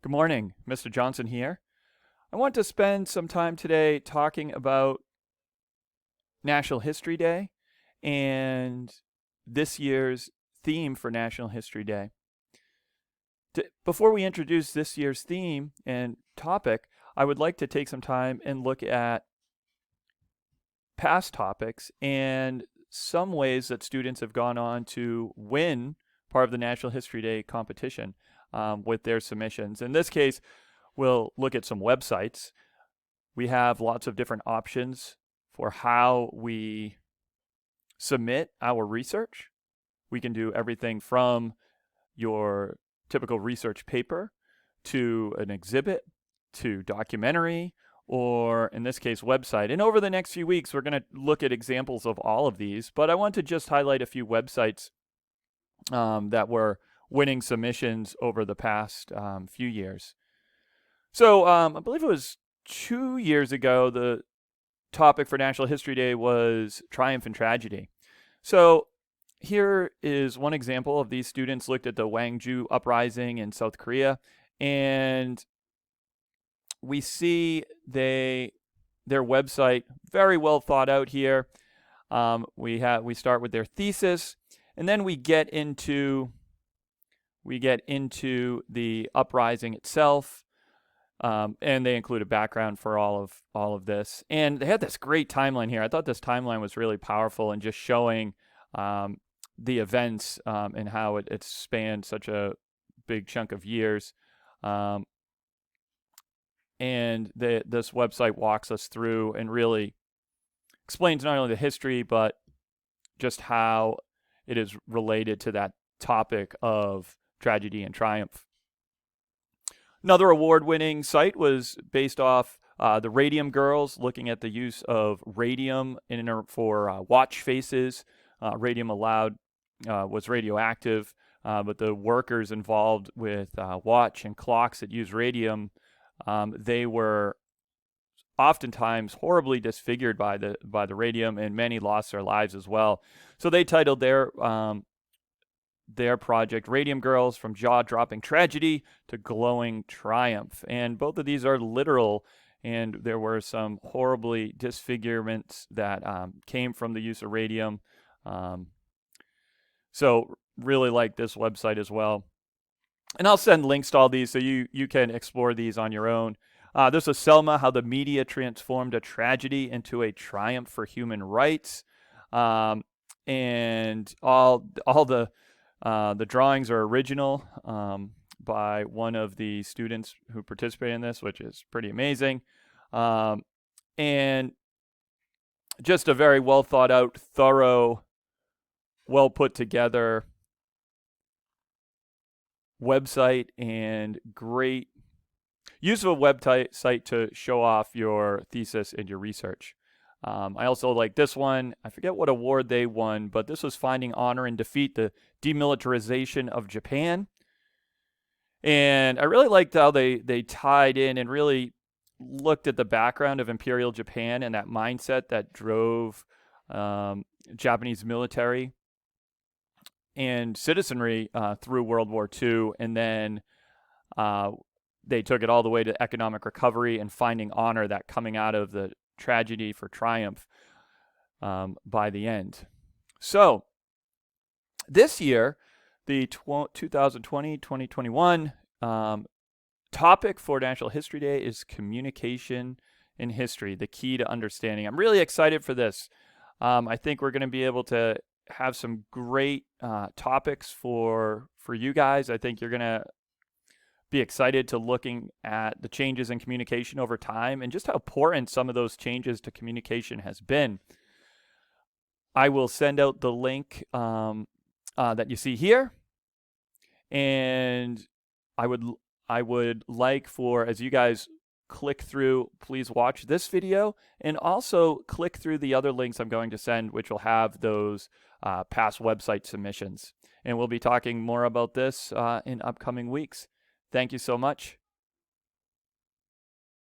Good morning, Mr. Johnson here. I want to spend some time today talking about National History Day and this year's theme for National History Day. Before we introduce this year's theme and topic, I would like to take some time and look at past topics and some ways that students have gone on to win part of the National History Day competition with their submissions. In this case, we'll look at some websites. We have lots of different options for how we submit our research. We can do everything from your typical research paper to an exhibit to documentary, or in this case, website. And over the next few weeks, we're going to look at examples of all of these, but I want to just highlight a few websites that were winning submissions over the past few years. So I believe it was 2 years ago, the topic for National History Day was triumph and tragedy. So here is one example of these students looked at the Gwangju uprising in South Korea, and we see their website very well thought out here. We start with their thesis, and then we get into the uprising itself, and they include a background for all of this. And they had this great timeline here. I thought this timeline was really powerful and just showing the events and how it spanned such a big chunk of years. And this website walks us through and really explains not only the history, but just how it is related to that topic of tragedy and triumph. Another award-winning site was based off the Radium Girls, looking at the use of radium for watch faces. Radium was radioactive, but the workers involved with watch and clocks that use radium, they were oftentimes horribly disfigured by the radium, and many lost their lives as well. So they titled their project Radium Girls: From Jaw-Dropping Tragedy to Glowing Triumph. And both of these are literal, and there were some horribly disfigurements that came from the use of radium. So really like this website as well. And I'll send links to all these so you can explore these on your own. This is Selma: How the Media Transformed a Tragedy into a Triumph for Human Rights. And all the drawings are original by one of the students who participated in this, which is pretty amazing. And just a very well thought out, thorough, well put together website, and great use of a website to show off your thesis and your research. I also like this one. I forget what award they won, but this was Finding Honor in Defeat: The Demilitarization of Japan. And I really liked how they tied in and really looked at the background of Imperial Japan and that mindset that drove Japanese military and citizenry through World War II. And then they took it all the way to economic recovery and finding honor, that coming out of the tragedy for triumph by the end. So this year, the 2020-2021 topic for National History Day is communication in history, the key to understanding. I'm really excited for this. I think we're going to be able to have some great topics for you guys. I think you're going to be excited to looking at the changes in communication over time and just how important some of those changes to communication has been. I will send out the link that you see here, and I would like for, as you guys click through, please watch this video and also click through the other links I'm going to send, which will have those past website submissions. And we'll be talking more about this in upcoming weeks. Thank you so much.